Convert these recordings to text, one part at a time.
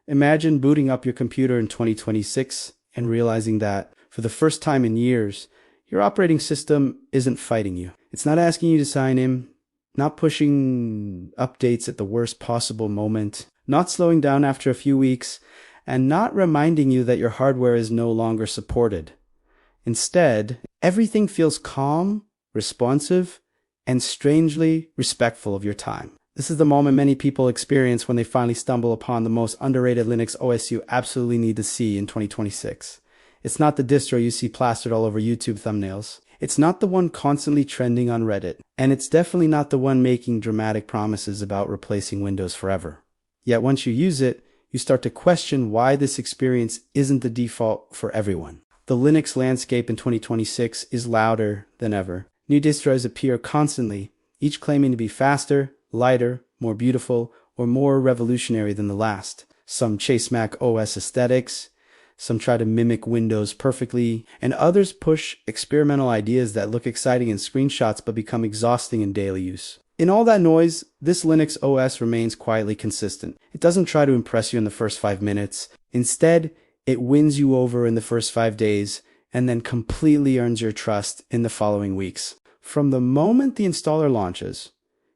Imagine booting up your computer in 2026 and realizing that, for the first time in years, your operating system isn't fighting you. It's not asking you to sign in, not pushing updates at the worst possible moment, not slowing down after a few weeks, and not reminding you that your hardware is no longer supported. Instead, everything feels calm, responsive, and strangely respectful of your time. This is the moment many people experience when they finally stumble upon the most underrated Linux OS you absolutely need to see in 2026. It's not the distro you see plastered all over YouTube thumbnails. It's not the one constantly trending on Reddit. And it's definitely not the one making dramatic promises about replacing Windows forever. Yet once you use it, you start to question why this experience isn't the default for everyone. The Linux landscape in 2026 is louder than ever. New distros appear constantly, each claiming to be faster, lighter, more beautiful, or more revolutionary than the last. Some chase Mac OS aesthetics, some try to mimic Windows perfectly, and others push experimental ideas that look exciting in screenshots but become exhausting in daily use. In all that noise, this Linux OS remains quietly consistent. It doesn't try to impress you in the first 5 minutes. Instead, it wins you over in the first 5 days and then completely earns your trust in the following weeks. From the moment the installer launches,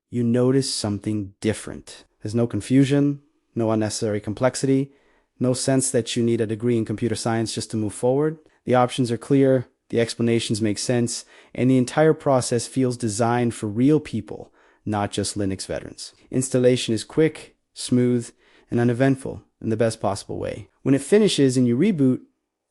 you notice something different. There's no confusion, no unnecessary complexity, no sense that you need a degree in computer science just to move forward. The options are clear, the explanations make sense, and the entire process feels designed for real people, not just Linux veterans. Installation is quick, smooth, and uneventful in the best possible way. When it finishes and you reboot,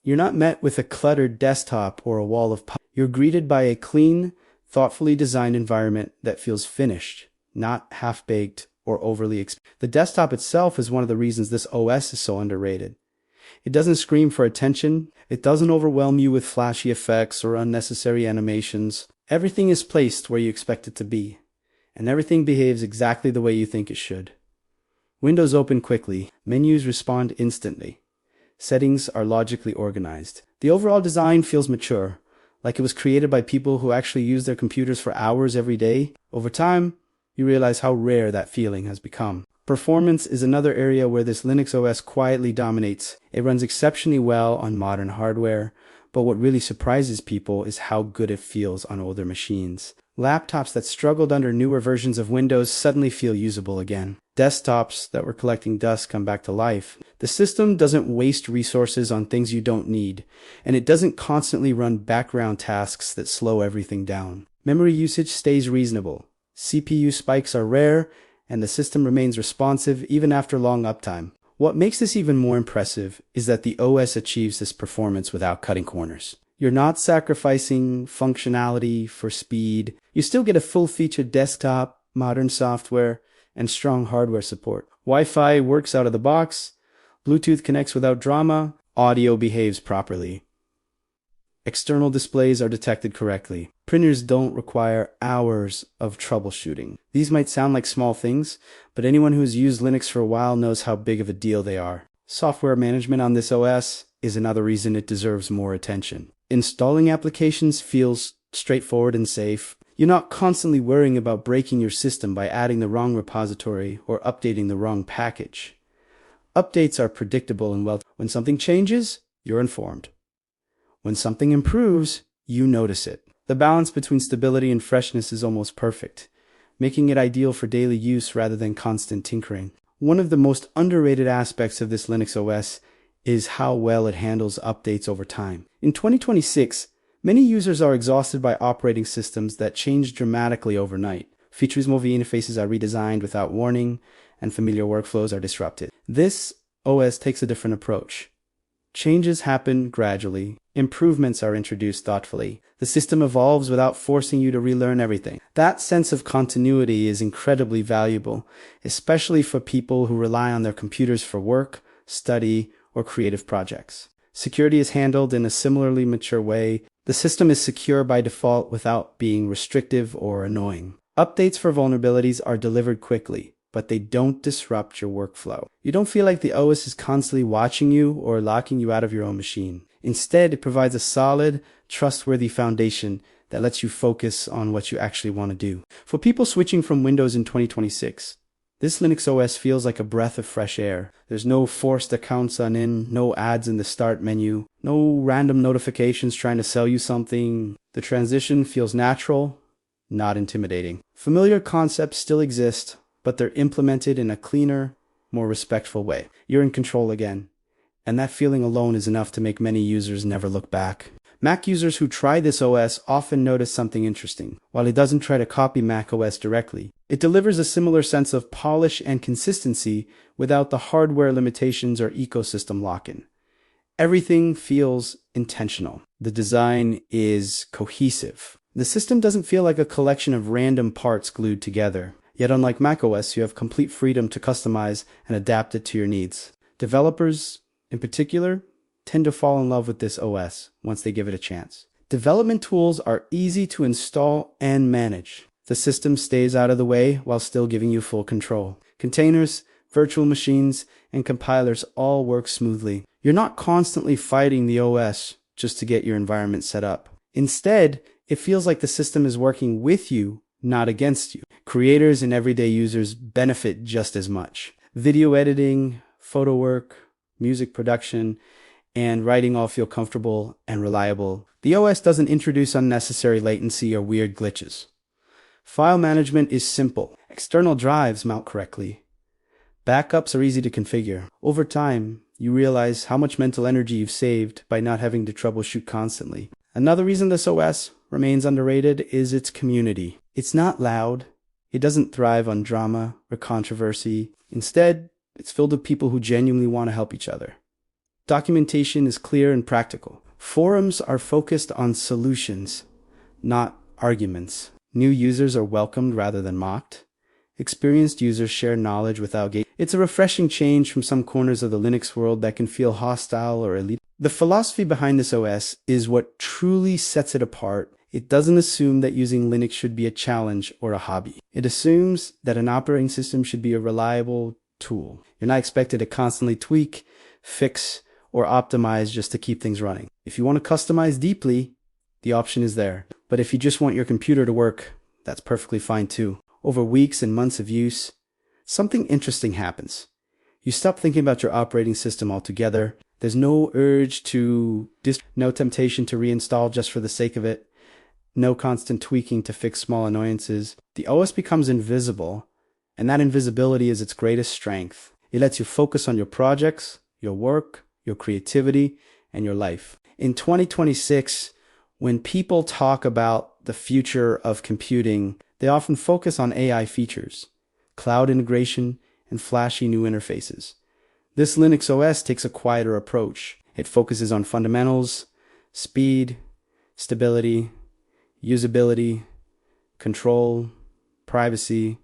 you're not met with a cluttered desktop or a wall of pop. You're greeted by a clean, thoughtfully designed environment that feels finished, not half-baked or overly expensive. The desktop itself is one of the reasons this OS is so underrated. It doesn't scream for attention. It doesn't overwhelm you with flashy effects or unnecessary animations. Everything is placed where you expect it to be, and everything behaves exactly the way you think it should. Windows open quickly. Menus respond instantly. Settings are logically organized. The overall design feels mature, like it was created by people who actually use their computers for hours every day. Over time, you realize how rare that feeling has become. Performance is another area where this Linux OS quietly dominates. It runs exceptionally well on modern hardware, but what really surprises people is how good it feels on older machines. Laptops that struggled under newer versions of Windows suddenly feel usable again. Desktops that were collecting dust come back to life. The system doesn't waste resources on things you don't need, and it doesn't constantly run background tasks that slow everything down. Memory usage stays reasonable. CPU spikes are rare, and the system remains responsive even after long uptime. What makes this even more impressive is that the OS achieves this performance without cutting corners. You're not sacrificing functionality for speed. You still get a full-featured desktop, modern software, and strong hardware support. Wi-Fi works out of the box. Bluetooth connects without drama. Audio behaves properly. External displays are detected correctly. Printers don't require hours of troubleshooting. These might sound like small things, but anyone who's used Linux for a while knows how big of a deal they are. Software management on this OS is another reason it deserves more attention. Installing applications feels straightforward and safe. You're not constantly worrying about breaking your system by adding the wrong repository or updating the wrong package. Updates are predictable and when something changes, you're informed. When something improves, you notice it. The balance between stability and freshness is almost perfect, making it ideal for daily use rather than constant tinkering. One of the most underrated aspects of this Linux OS is how well it handles updates over time. In 2026, many users are exhausted by operating systems that change dramatically overnight. Features movie interfaces are redesigned without warning, and familiar workflows are disrupted. This OS takes a different approach. Changes happen gradually. Improvements are introduced thoughtfully. The system evolves without forcing you to relearn everything. That sense of continuity is incredibly valuable, especially for people who rely on their computers for work, study, or creative projects. Security is handled in a similarly mature way. The system is secure by default without being restrictive or annoying. Updates for vulnerabilities are delivered quickly, but they don't disrupt your workflow. You don't feel like the OS is constantly watching you or locking you out of your own machine. Instead, it provides a solid, trustworthy foundation that lets you focus on what you actually want to do. For people switching from Windows in 2026, This Linux OS feels like a breath of fresh air. There's no forced account sign in, no ads in the start menu, no random notifications trying to sell you something. The transition feels natural, not intimidating. Familiar concepts still exist, but they're implemented in a cleaner, more respectful way. You're in control again, and that feeling alone is enough to make many users never look back. Mac users who try this OS often notice something interesting. While it doesn't try to copy Mac OS directly, it delivers a similar sense of polish and consistency without the hardware limitations or ecosystem lock-in. Everything feels intentional. The design is cohesive. The system doesn't feel like a collection of random parts glued together. Yet unlike macOS, you have complete freedom to customize and adapt it to your needs. Developers, in particular, tend to fall in love with this OS once they give it a chance. Development tools are easy to install and manage. The system stays out of the way while still giving you full control. Containers, virtual machines, and compilers all work smoothly. You're not constantly fighting the OS just to get your environment set up. Instead, it feels like the system is working with you, not against you. Creators and everyday users benefit just as much. Video editing, photo work, music production, and writing all feel comfortable and reliable. The OS doesn't introduce unnecessary latency or weird glitches. File management is simple. External drives mount correctly. Backups are easy to configure. Over time, you realize how much mental energy you've saved by not having to troubleshoot constantly. Another reason this OS remains underrated is its community. It's not loud. It doesn't thrive on drama or controversy. Instead, it's filled with people who genuinely want to help each other. Documentation is clear and practical. Forums are focused on solutions, not arguments. New users are welcomed rather than mocked. Experienced users share knowledge without gatekeeping. It's a refreshing change from some corners of the Linux world that can feel hostile or elite. The philosophy behind this OS is what truly sets it apart. It doesn't assume that using Linux should be a challenge or a hobby. It assumes that an operating system should be a reliable tool. You're not expected to constantly tweak, fix, or optimize just to keep things running. If you want to customize deeply, the option is there. But if you just want your computer to work, that's perfectly fine too. Over weeks and months of use, something interesting happens. You stop thinking about your operating system altogether. There's no urge to no temptation to reinstall just for the sake of it, no constant tweaking to fix small annoyances. The OS becomes invisible, and that invisibility is its greatest strength. It lets you focus on your projects, your work, your creativity, and your life. In 2026, when people talk about the future of computing, they often focus on AI features, cloud integration, and flashy new interfaces. This Linux OS takes a quieter approach. It focuses on fundamentals, speed, stability, usability, control, privacy.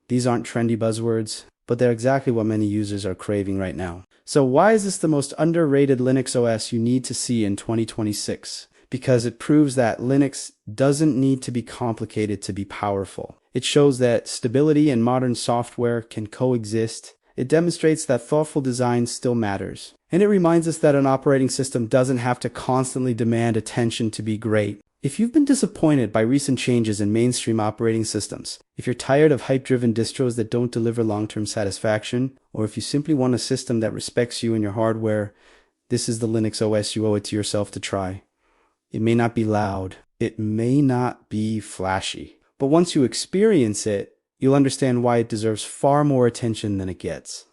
These aren't trendy buzzwords, but they're exactly what many users are craving right now. So why is this the most underrated Linux OS you need to see in 2026? Because it proves that Linux doesn't need to be complicated to be powerful. It shows that stability and modern software can coexist. It demonstrates that thoughtful design still matters. And it reminds us that an operating system doesn't have to constantly demand attention to be great. If you've been disappointed by recent changes in mainstream operating systems, if you're tired of hype-driven distros that don't deliver long-term satisfaction, or if you simply want a system that respects you and your hardware, this is the Linux OS you owe it to yourself to try. It may not be loud, it may not be flashy, but once you experience it, you'll understand why it deserves far more attention than it gets.